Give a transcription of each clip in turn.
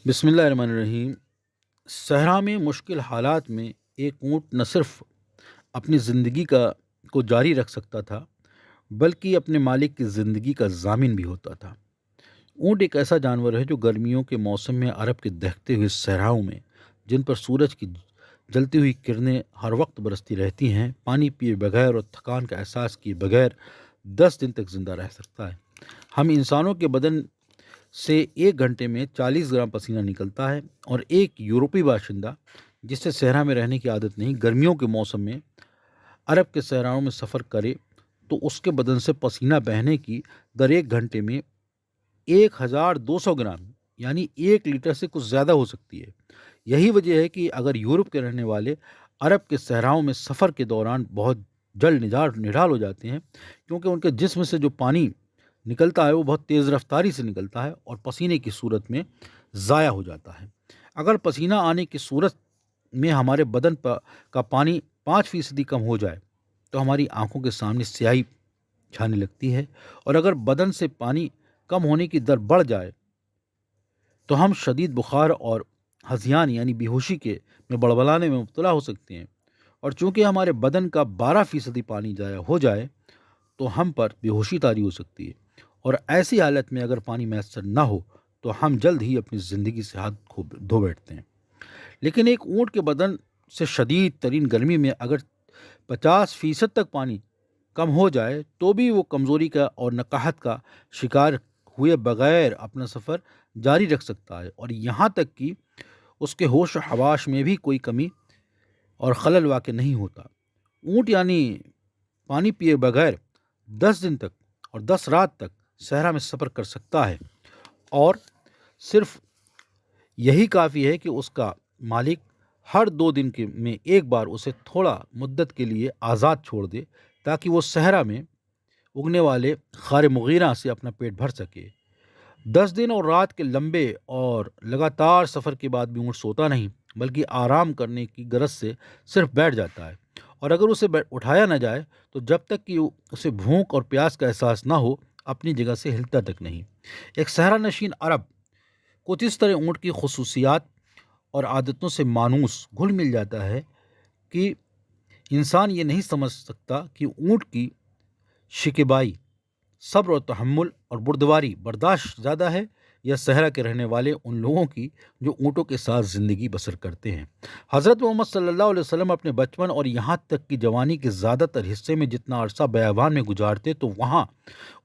بسم اللہ الرحمن الرحیم۔ صحرا میں مشکل حالات میں ایک اونٹ نہ صرف اپنی زندگی کو جاری رکھ سکتا تھا، بلکہ اپنے مالک کی زندگی کا ضامن بھی ہوتا تھا۔ اونٹ ایک ایسا جانور ہے جو گرمیوں کے موسم میں عرب کے دہتے ہوئے صحراؤں میں، جن پر سورج کی جلتی ہوئی کرنیں ہر وقت برستی رہتی ہیں، پانی پیے بغیر اور تھکان کا احساس کیے بغیر 10 دن تک زندہ رہ سکتا ہے۔ ہم انسانوں کے بدن سے 1 گھنٹے میں 40 گرام پسینہ نکلتا ہے، اور ایک یورپی باشندہ جس سے صحرا میں رہنے کی عادت نہیں، گرمیوں کے موسم میں عرب کے صحراؤں میں سفر کرے تو اس کے بدن سے پسینہ بہنے کی در 1 گھنٹے میں 1200 گرام یعنی 1 لیٹر سے کچھ زیادہ ہو سکتی ہے۔ یہی وجہ ہے کہ اگر یورپ کے رہنے والے عرب کے صحراؤں میں سفر کے دوران بہت جلد نڈال ہو جاتے ہیں، کیونکہ ان کے جسم سے جو پانی نکلتا ہے وہ بہت تیز رفتاری سے نکلتا ہے اور پسینے کی صورت میں ضائع ہو جاتا ہے۔ اگر پسینہ آنے کی صورت میں ہمارے بدن کا پانی 5% کم ہو جائے تو ہماری آنکھوں کے سامنے سیاہی چھانے لگتی ہے، اور اگر بدن سے پانی کم ہونے کی در بڑھ جائے تو ہم شدید بخار اور ہذیان یعنی بے ہوشی میں بڑبڑانے میں مبتلا ہو سکتے ہیں۔ اور چونکہ ہمارے بدن کا 12% پانی ضائع ہو جائے تو ہم پر بے ہوشی طاری ہو سکتی ہے، اور ایسی حالت میں اگر پانی میسر نہ ہو تو ہم جلد ہی اپنی زندگی سے ہاتھ دھو بیٹھتے ہیں۔ لیکن ایک اونٹ کے بدن سے شدید ترین گرمی میں اگر 50% تک پانی کم ہو جائے تو بھی وہ کمزوری کا اور نقاہت کا شکار ہوئے بغیر اپنا سفر جاری رکھ سکتا ہے، اور یہاں تک کہ اس کے ہوش و حواس میں بھی کوئی کمی اور خلل واقع نہیں ہوتا۔ اونٹ یعنی پانی پیے بغیر 10 دن تک اور 10 رات تک صحرا میں سفر کر سکتا ہے، اور صرف یہی کافی ہے کہ اس کا مالک ہر 2 دن میں ایک بار اسے تھوڑا مدت کے لیے آزاد چھوڑ دے تاکہ وہ صحرا میں اگنے والے خار مغیرہ سے اپنا پیٹ بھر سکے۔ 10 دن اور رات کے لمبے اور لگاتار سفر کے بعد بھی اونٹ سوتا نہیں، بلکہ آرام کرنے کی غرض سے صرف بیٹھ جاتا ہے، اور اگر اسے اٹھایا نہ جائے تو جب تک کہ اسے بھوک اور پیاس کا احساس نہ ہو اپنی جگہ سے ہلتا تک نہیں۔ ایک صحرا نشین عرب کو اس طرح اونٹ کی خصوصیات اور عادتوں سے مانوس گھل مل جاتا ہے کہ انسان یہ نہیں سمجھ سکتا کہ اونٹ کی شکیبائی، صبر و تحمل اور بردباری برداشت زیادہ ہے یا صحرا کے رہنے والے ان لوگوں کی جو اونٹوں کے ساتھ زندگی بسر کرتے ہیں۔ حضرت محمد صلی اللہ علیہ وسلم اپنے بچپن اور یہاں تک کہ جوانی کے زیادہ تر حصے میں جتنا عرصہ بیابان میں گزارتے تو وہاں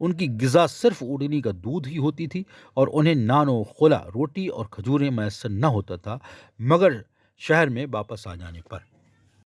ان کی غذا صرف اونٹنی کا دودھ ہی ہوتی تھی، اور انہیں نان و خلا، روٹی اور کھجوریں میسر نہ ہوتا تھا مگر شہر میں واپس آ جانے پر۔